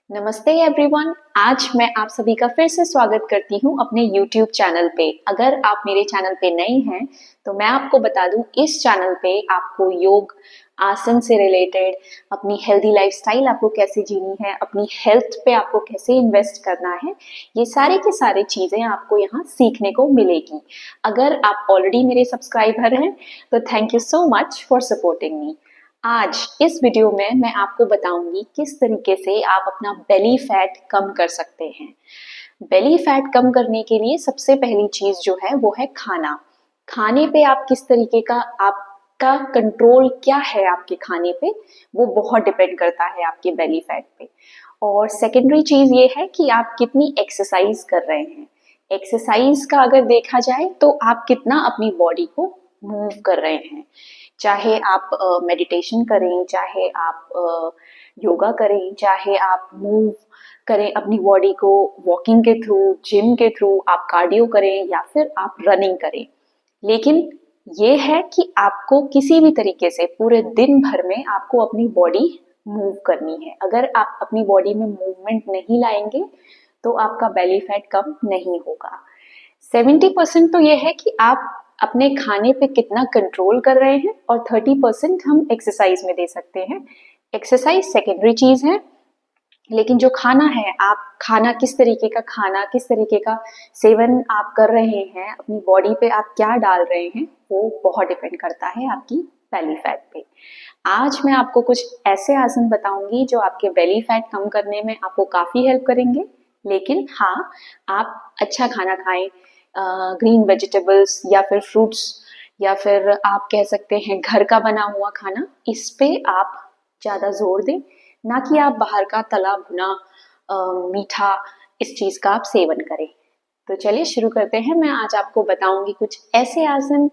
नमस्ते एवरीवन। आज मैं आप सभी का फिर से स्वागत करती हूँ अपने YouTube चैनल पे। अगर आप मेरे चैनल पे नए हैं तो मैं आपको बता दूँ, इस चैनल पे आपको योग, आसन से रिलेटेड, अपनी हेल्दी लाइफस्टाइल आपको कैसे जीनी है, अपनी हेल्थ पे आपको कैसे इन्वेस्ट करना है, ये सारे के सारे चीज़ें आपको यहाँ सीखने को मिलेगी। अगर आप ऑलरेडी मेरे सब्सक्राइबर हैं तो thank you so much for supporting me. आज इस वीडियो में मैं आपको बताऊंगी किस तरीके से आप अपना बेली फैट कम कर सकते हैं। बेली फैट कम करने के लिए सबसे पहली चीज जो है वो है खाना। खाने पे आप किस तरीके का, आपका कंट्रोल क्या है आपके खाने पे, वो बहुत डिपेंड करता है आपके बेली फैट पे। और सेकेंडरी चीज ये है कि आप कितनी एक्सरसाइज कर रहे हैं। एक्सरसाइज का अगर देखा जाए तो आप कितना अपनी बॉडी को मूव कर रहे हैं। चाहे आप मेडिटेशन करें, चाहे आप योगा करें, चाहे आप मूव करें अपनी बॉडी को वॉकिंग के थ्रू, जिम के थ्रू, आप कार्डियो करें या फिर आप रनिंग करें, लेकिन ये है कि आपको किसी भी तरीके से पूरे दिन भर में आपको अपनी बॉडी मूव करनी है। अगर आप अपनी बॉडी में मूवमेंट नहीं लाएंगे तो आपका बेली फैट कम नहीं होगा। 70% तो ये है कि आप अपने खाने पे कितना कंट्रोल कर रहे हैं और 30% हम एक्सरसाइज में दे सकते हैं। एक्सरसाइज सेकेंडरी चीज है, लेकिन जो खाना है, आप खाना किस तरीके का, खाना किस तरीके का सेवन आप कर रहे हैं, अपनी बॉडी पे आप क्या डाल रहे हैं, वो बहुत डिपेंड करता है आपकी बेली फैट पे। आज मैं आपको कुछ ऐसे आसन बताऊंगी जो आपके बेली फैट कम करने में आपको काफी हेल्प करेंगे। लेकिन हाँ, आप अच्छा खाना खाएं, ग्रीन वेजिटेबल्स या फिर फ्रूट्स, या फिर आप कह सकते हैं घर का बना हुआ खाना, इस पे आप ज्यादा जोर दें, ना कि आप बाहर का तला भुना मीठा इस चीज का आप सेवन करें। तो चलिए शुरू करते हैं। मैं आज आपको बताऊंगी कुछ ऐसे आसन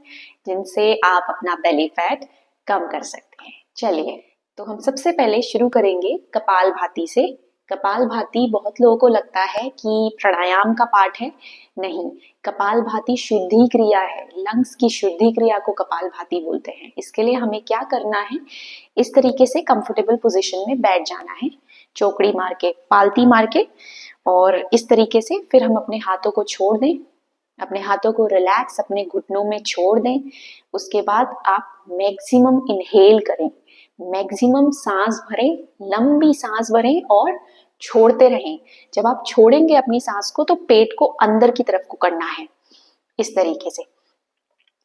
जिनसे आप अपना बेली फैट कम कर सकते हैं। चलिए, तो हम सबसे पहले शुरू करेंगे कपालभाति से। कपालभाति बहुत लोगों को लगता है कि प्राणायाम का पार्ट है। नहीं, कपालभाति शुद्धि क्रिया है। लंग्स की शुद्धि क्रिया को कपालभाति बोलते हैं। इसके लिए हमें क्या करना है, इस तरीके से कंफर्टेबल पोजीशन में बैठ जाना है, चौकड़ी मार के, पालती मार के, और इस तरीके से फिर हम अपने हाथों को छोड़ दें, अपने हाथों को रिलैक्स अपने घुटनों में छोड़ दें। उसके बाद आप मैक्सिमम इनहेल करें, मैक्सिमम सांस भरें, लंबी सांस भरें और छोड़ते रहें। जब आप छोड़ेंगे अपनी सांस को तो पेट को अंदर की तरफ को करना है। इस तरीके से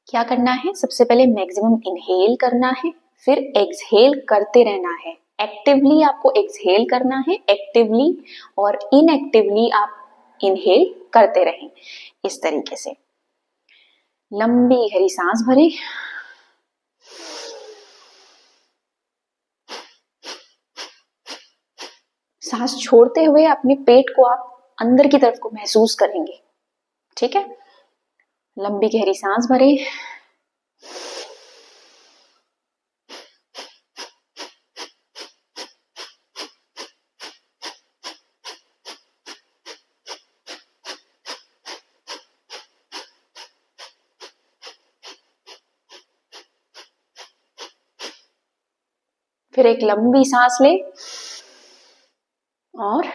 क्या करना है, सबसे पहले मैक्सिमम इनहेल करना है, फिर एक्सहेल करते रहना है। एक्टिवली आपको एक्सहेल करना है, एक्टिवली, और इनएक्टिवली आप इनहेल करते रहें। इस तरीके से लंबी गहरी सांस भरें, सांस छोड़ते हुए अपने पेट को आप अंदर की तरफ को महसूस करेंगे। ठीक है, लंबी गहरी सांस भरें, फिर एक लंबी सांस ले और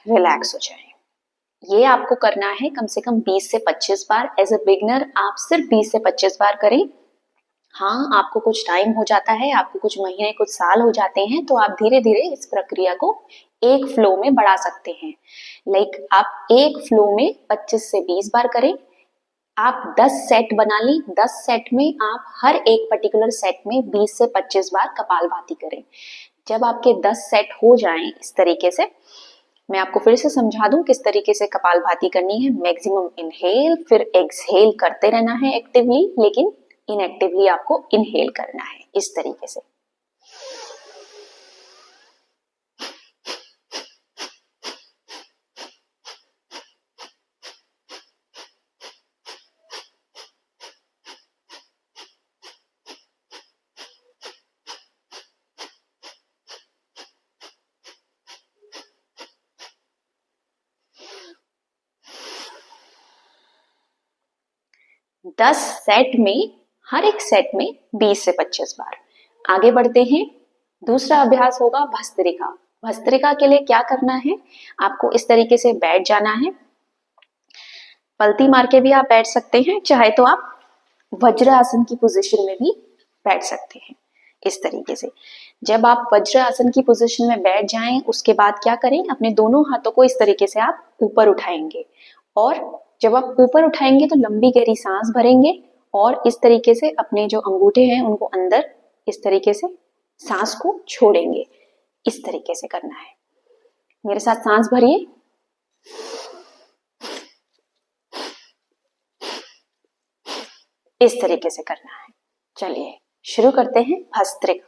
रिलैक्स हो जाए। ये आपको करना है कम से कम 20 से 25 बार। एज ए बिगनर आप सिर्फ 20 से 25 बार करें। हाँ, आपको कुछ टाइम हो जाता है, आपको कुछ महीने, कुछ साल हो जाते हैं, तो आप धीरे धीरे इस प्रक्रिया को एक फ्लो में बढ़ा सकते हैं। लाइक आप एक फ्लो में 25 से 20 बार करें। आप 10 सेट बना ली, 10 सेट में आप हर एक पर्टिकुलर सेट में 20 से 25 बार कपालभाति करें। जब आपके 10 सेट हो जाएं इस तरीके से, मैं आपको फिर से समझा दूं किस तरीके से कपालभाति करनी है। मैक्सिमम इनहेल, फिर एक्सहेल करते रहना है एक्टिवली, लेकिन इनएक्टिवली आपको इनहेल करना है इस तरीके से। दस सेट में, हर एक सेट में 20 से 25 बार। आगे बढ़ते हैं। दूसरा अभ्यास होगा भस्त्रिका। भस्त्रिका के लिए क्या करना है, आपको इस तरीके से बैठ जाना है। पलती मार के भी आप बैठ सकते हैं, चाहे तो आप वज्रासन की पोजीशन में भी बैठ सकते हैं। इस तरीके से जब आप वज्रासन की पोजीशन में बैठ जाएं, उसके बाद क्या करें, अपने दोनों हाथों को इस तरीके से आप ऊपर उठाएंगे और जब आप ऊपर उठाएंगे तो लंबी गहरी सांस भरेंगे और इस तरीके से अपने जो अंगूठे हैं उनको अंदर इस तरीके से सांस को छोड़ेंगे। इस तरीके से करना है। मेरे साथ सांस भरिए। इस तरीके से करना है। चलिए शुरू करते हैं भस्त्रिका।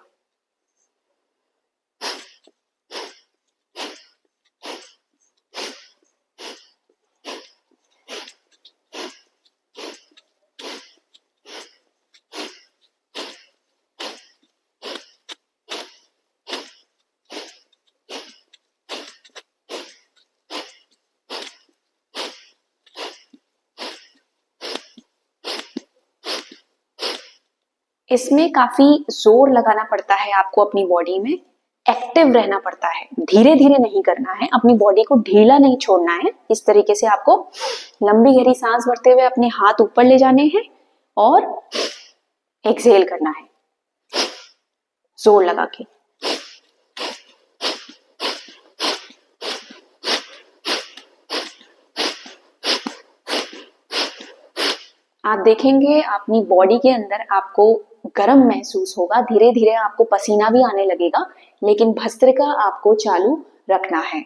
इसमें काफी जोर लगाना पड़ता है आपको, अपनी बॉडी में एक्टिव रहना पड़ता है, धीरे धीरे नहीं करना है, अपनी बॉडी को ढीला नहीं छोड़ना है। इस तरीके से आपको लंबी गहरी सांस भरते हुए अपने हाथ ऊपर ले जाने हैं और एक्सहेल करना है जोर लगा के। आप देखेंगे अपनी बॉडी के अंदर आपको गर्म महसूस होगा, धीरे धीरे आपको पसीना भी आने लगेगा, लेकिन भस्त्रिका आपको चालू रखना है।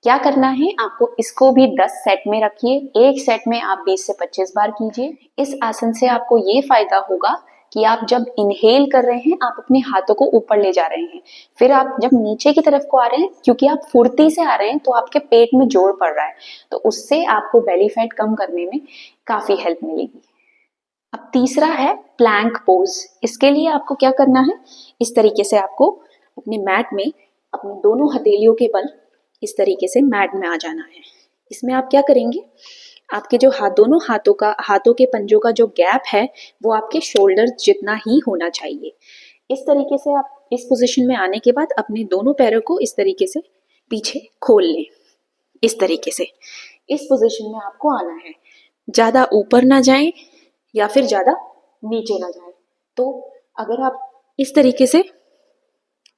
क्या करना है, आपको इसको भी 10 सेट में रखिए। एक सेट में आप 20 से 25 बार कीजिए। इस आसन से आपको ये फायदा होगा कि आप जब इनहेल कर रहे हैं आप अपने हाथों को ऊपर ले जा रहे हैं, फिर आप जब नीचे की तरफ को आ रहे हैं, क्योंकि आप फुर्ती से आ रहे हैं तो आपके पेट में जोर पड़ रहा है, तो उससे आपको बेली फैट कम करने में काफी हेल्प मिलेगी। अब तीसरा है प्लैंक पोज। इसके लिए आपको क्या करना है, इस तरीके से आपको अपने मैट में अपनी दोनों हथेलियों के बल इस तरीके से मैट में आ जाना है। इसमें आप क्या करेंगे, आपके जो दोनों हाथों के पंजों का जो गैप है वो आपके शोल्डर जितना ही होना चाहिए। इस तरीके से आप इस पोजीशन में आने के बाद अपने दोनों पैरों को इस तरीके से पीछे खोल लें। इस तरीके से इस पोजीशन में आपको आना है, ज्यादा ऊपर ना जाएं या फिर ज्यादा नीचे ना जाए। तो अगर आप इस तरीके से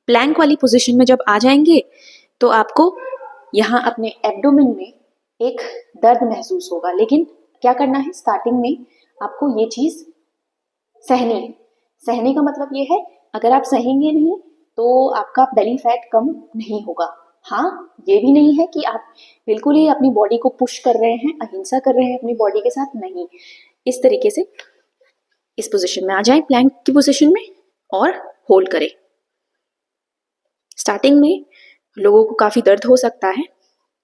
प्लैंक वाली पोजीशन में जब आ जाएंगे तो आपको यहाँ अपने एब्डोमेन में एक दर्द महसूस होगा, लेकिन क्या करना है, स्टार्टिंग में आपको ये चीज सहनी है। सहने का मतलब ये है, अगर आप सहेंगे नहीं तो आपका बेली फैट कम नहीं होगा। हाँ, ये भी नहीं है कि आप बिल्कुल ही अपनी बॉडी को पुश कर रहे हैं, अहिंसा कर रहे हैं अपनी बॉडी के साथ, नहीं। इस तरीके से इस पोजीशन में आ जाएं, प्लैंक की पोजीशन में, और होल्ड करें। स्टार्टिंग में लोगों को काफी दर्द हो सकता है,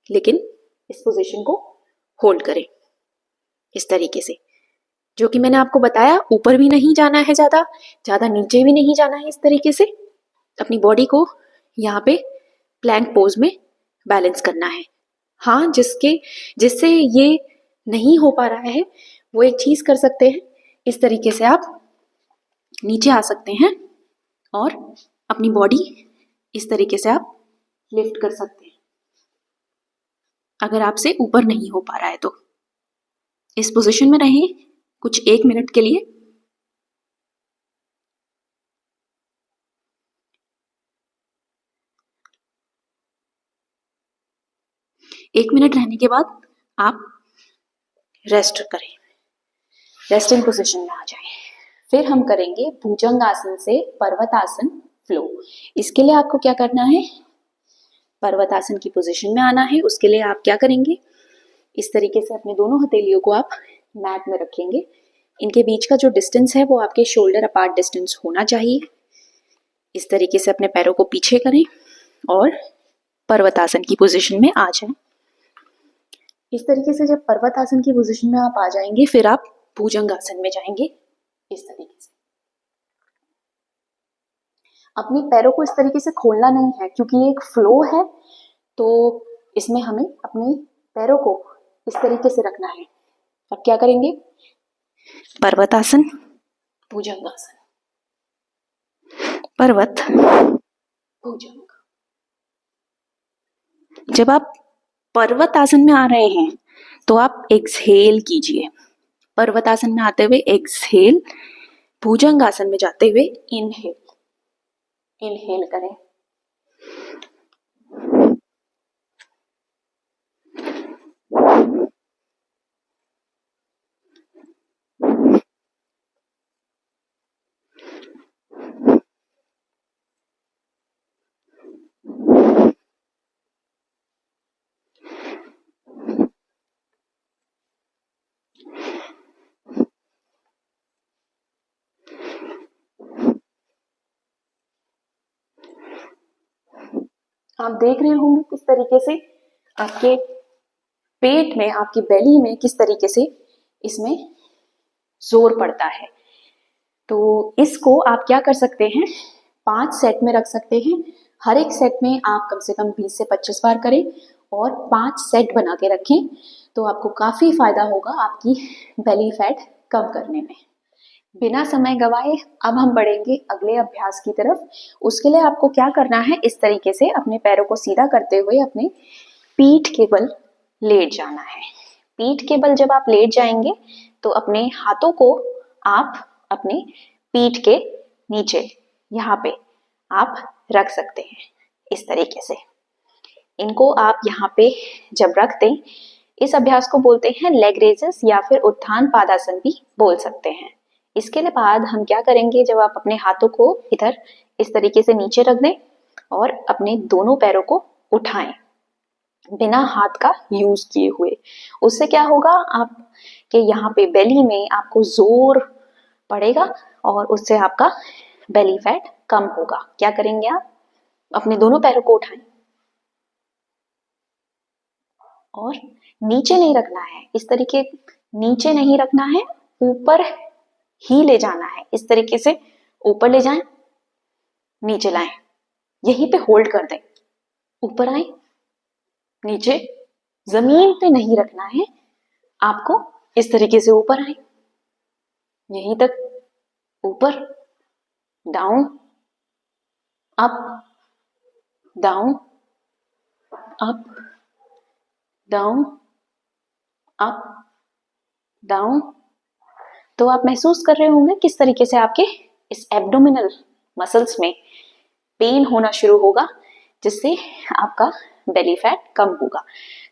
लेकिन इस पोजीशन को होल्ड करें इस तरीके से। जो कि मैंने आपको बताया, ऊपर भी नहीं जाना है, ज्यादा ज्यादा नीचे भी नहीं जाना है। इस तरीके से अपनी बॉडी को यहाँ पे प्लैंक पोज में बैलेंस करना है। हाँ, जिससे ये नहीं हो पा रहा है वो एक चीज कर सकते हैं, इस तरीके से आप नीचे आ सकते हैं और अपनी बॉडी इस तरीके से आप लिफ्ट कर सकते हैं। अगर आपसे ऊपर नहीं हो पा रहा है तो इस पोजीशन में रहें कुछ 1 मिनट के लिए। एक मिनट रहने के बाद आप रेस्ट करें, रेस्टिंग पोजीशन में आ जाएं। फिर हम करेंगे भुजंगासन से पर्वतासन फ्लो। इसके लिए आपको क्या करना है, पर्वतासन की पोजीशन में आना है। उसके लिए आप क्या करेंगे, इस तरीके से अपने दोनों हथेलियों को आप मैट में रखेंगे। इनके बीच का जो डिस्टेंस है वो आपके शोल्डर अपार्ट डिस्टेंस होना चाहिए। इस तरीके से अपने पैरों को पीछे करें और पर्वतासन की पोजीशन में आ जाएं। इस तरीके से जब पर्वतासन की पोजीशन में आप आ जाएंगे, फिर आप भुजंगासन में जाएंगे। इस तरीके से अपने पैरों को इस तरीके से खोलना नहीं है, क्योंकि ये एक फ्लो है, तो इसमें हमें अपने पैरों को इस तरीके से रखना है। अब क्या करेंगे, पर्वतासन, भुजंगासन, पर्वत, भुजंग, जब आप पर्वत आसन में आ रहे हैं तो आप एक्सहेल कीजिए। पर्वत आसन में आते हुए एक्सहेल, भुजंग आसन में जाते हुए इनहेल। इनहेल करें। आप देख रहे होंगे किस तरीके से आपके पेट में, आपकी बेली में किस तरीके से इसमें जोर पड़ता है। तो इसको आप क्या कर सकते हैं, 5 सेट में रख सकते हैं। हर एक सेट में आप कम से कम 20 से 25 बार करें और 5 सेट बना के रखें, तो आपको काफ़ी फायदा होगा आपकी बेली फैट कम करने में। बिना समय गवाए अब हम बढ़ेंगे अगले अभ्यास की तरफ। उसके लिए आपको क्या करना है, इस तरीके से अपने पैरों को सीधा करते हुए अपने पीठ के बल लेट जाना है। पीठ के बल जब आप लेट जाएंगे तो अपने हाथों को आप अपने पीठ के नीचे यहाँ पे आप रख सकते हैं इस तरीके से। इनको आप यहाँ पे जब रख दें, इस अभ्यास को बोलते हैं लेग रेजेस या फिर उत्थान पादासन भी बोल सकते हैं। इसके बाद हम क्या करेंगे, जब आप अपने हाथों को इधर इस तरीके से नीचे रख दें और अपने दोनों पैरों को उठाएं बिना हाथ का यूज किए हुए। उससे क्या होगा, आपके यहाँ पे बेली में आपको जोर पड़ेगा और उससे आपका बेली फैट कम होगा। क्या करेंगे, आप अपने दोनों पैरों को उठाएं और नीचे नहीं रखना है, इस तरीके नीचे नहीं रखना है, ऊपर ही ले जाना है। इस तरीके से ऊपर ले जाएं, नीचे लाएं, यहीं पे होल्ड कर दें। ऊपर आए, नीचे, जमीन पे नहीं रखना है आपको। इस तरीके से ऊपर आए, यहीं तक, ऊपर, down, up, down, up, down, up, down. तो आप महसूस कर रहे होंगे किस तरीके से आपके इस एब्डोमिनल मसल्स में पेन होना शुरू होगा, जिससे आपका बेली फैट कम होगा।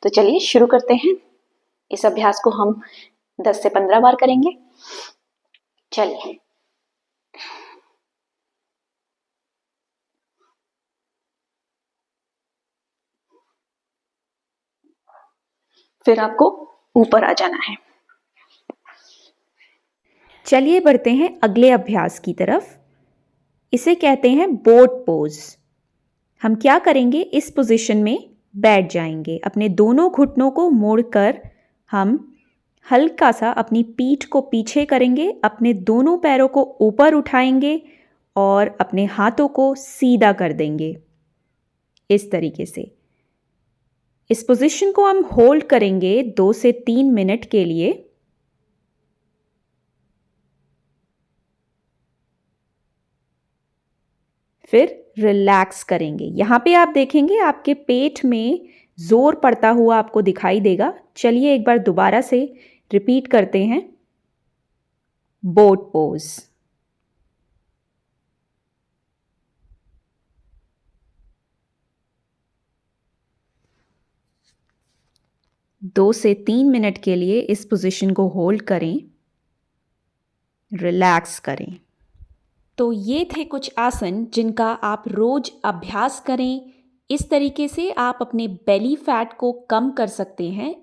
तो चलिए शुरू करते हैं। इस अभ्यास को हम 10 से 15 बार करेंगे। चलिए, फिर आपको ऊपर आ जाना है। चलिए बढ़ते हैं अगले अभ्यास की तरफ। इसे कहते हैं बोट पोज। हम क्या करेंगे, इस पोजीशन में बैठ जाएंगे। अपने दोनों घुटनों को मोड़कर हम हल्का सा अपनी पीठ को पीछे करेंगे, अपने दोनों पैरों को ऊपर उठाएंगे और अपने हाथों को सीधा कर देंगे इस तरीके से। इस पोजीशन को हम होल्ड करेंगे 2 से 3 मिनट के लिए। फिर रिलैक्स करेंगे। यहाँ पे आप देखेंगे आपके पेट में जोर पड़ता हुआ आपको दिखाई देगा। चलिए एक बार दोबारा से रिपीट करते हैं, बोट पोज। दो से 3 मिनट के लिए इस पोजीशन को होल्ड करें, रिलैक्स करें। तो ये थे कुछ आसन जिनका आप रोज अभ्यास करें। इस तरीके से आप अपने बेली फैट को कम कर सकते हैं।